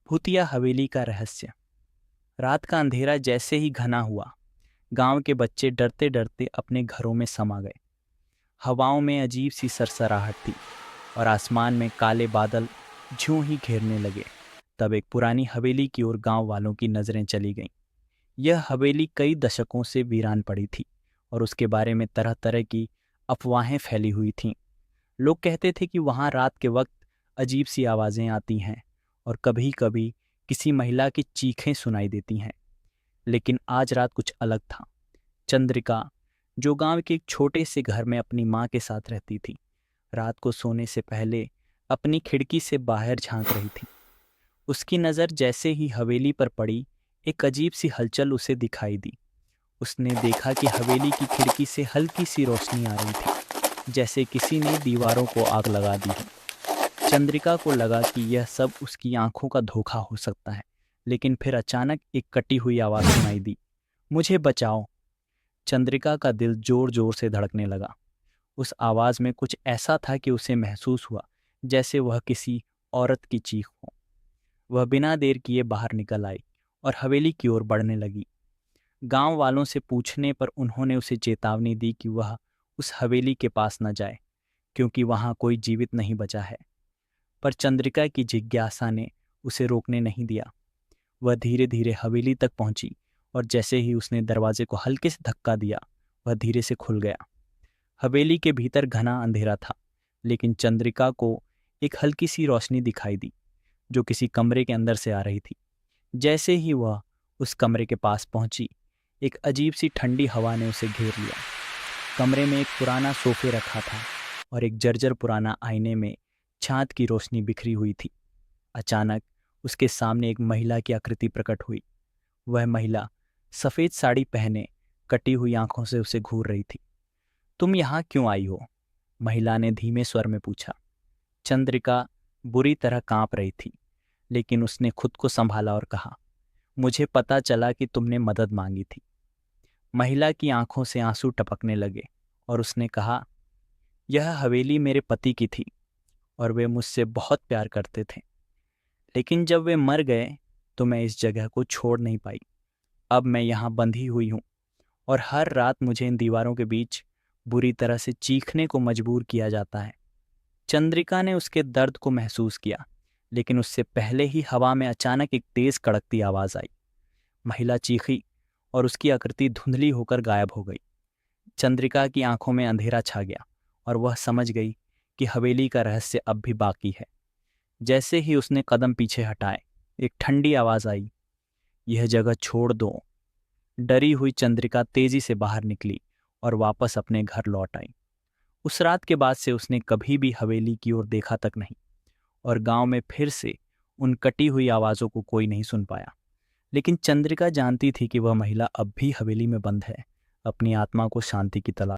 भूतिया हवेली का रहस्य। रात का अंधेरा जैसे ही घना हुआ, गांव के बच्चे डरते डरते अपने घरों में समा गए। हवाओं में अजीब सी सरसराहट थी और आसमान में काले बादल ज्यों ही घेरने लगे। तब एक पुरानी हवेली की ओर गांव वालों की नजरें चली गईं। यह हवेली कई दशकों से वीरान पड़ी थी और उसके बारे में तरह तरह की अफवाहें फैली हुई थीं। लोग कहते थे कि वहां रात के वक्त अजीब सी आवाज़ें आती हैं और कभी कभी किसी महिला की चीखें सुनाई देती हैं। लेकिन आज रात कुछ अलग था। चंद्रिका, जो गांव के एक छोटे से घर में अपनी माँ के साथ रहती थी, रात को सोने से पहले अपनी खिड़की से बाहर झांक रही थी। उसकी नज़र जैसे ही हवेली पर पड़ी, एक अजीब सी हलचल उसे दिखाई दी। उसने देखा कि हवेली की खिड़की से हल्की सी रोशनी आ रही थी, जैसे किसी ने दीवारों को आग लगा दी हो। चंद्रिका को लगा कि यह सब उसकी आंखों का धोखा हो सकता है, लेकिन फिर अचानक एक कटी हुई आवाज़ सुनाई दी, मुझे बचाओ। चंद्रिका का दिल जोर जोर से धड़कने लगा। उस आवाज़ में कुछ ऐसा था कि उसे महसूस हुआ जैसे वह किसी औरत की चीख हो। वह बिना देर किए बाहर निकल आई और हवेली की ओर बढ़ने लगी। गांव वालों से पूछने पर उन्होंने उसे चेतावनी दी कि वह उस हवेली के पास न जाए, क्योंकि वहां कोई जीवित नहीं बचा है। पर चंद्रिका की जिज्ञासा ने उसे रोकने नहीं दिया। वह धीरे धीरे हवेली तक पहुंची और जैसे ही उसने दरवाजे को हल्के से धक्का दिया, वह धीरे से खुल गया। हवेली के भीतर घना अंधेरा था, लेकिन चंद्रिका को एक हल्की सी रोशनी दिखाई दी जो किसी कमरे के अंदर से आ रही थी। जैसे ही वह उस कमरे के पास पहुंची, एक अजीब सी ठंडी हवा ने उसे घेर लिया। कमरे में एक पुराना सोफे रखा था और एक जर्जर पुराना आईने में चांद की रोशनी बिखरी हुई थी। अचानक उसके सामने एक महिला की आकृति प्रकट हुई। वह महिला सफ़ेद साड़ी पहने कटी हुई आंखों से उसे घूर रही थी। तुम यहाँ क्यों आई हो? महिला ने धीमे स्वर में पूछा। चंद्रिका बुरी तरह कांप रही थी, लेकिन उसने खुद को संभाला और कहा, मुझे पता चला कि तुमने मदद मांगी थी। महिला की आंखों से आंसू टपकने लगे और उसने कहा, यह हवेली मेरे पति की थी और वे मुझसे बहुत प्यार करते थे, लेकिन जब वे मर गए तो मैं इस जगह को छोड़ नहीं पाई। अब मैं यहाँ बंधी हुई हूँ और हर रात मुझे इन दीवारों के बीच बुरी तरह से चीखने को मजबूर किया जाता है। चंद्रिका ने उसके दर्द को महसूस किया, लेकिन उससे पहले ही हवा में अचानक एक तेज कड़कती आवाज़ आई। महिला चीखी और उसकी आकृति धुंधली होकर गायब हो गई। चंद्रिका की आंखों में अंधेरा छा गया और वह समझ गई कि हवेली का रहस्य अब भी बाकी है। जैसे ही उसने कदम पीछे हटाए, एक ठंडी आवाज़ आई, यह जगह छोड़ दो। डरी हुई चंद्रिका तेजी से बाहर निकली और वापस अपने घर लौट आई। उस रात के बाद से उसने कभी भी हवेली की ओर देखा तक नहीं और गांव में फिर से उन कटी हुई आवाज़ों को कोई नहीं सुन पाया। लेकिन चंद्रिका जानती थी कि वह महिला अब भी हवेली में बंद है, अपनी आत्मा को शांति की तलाश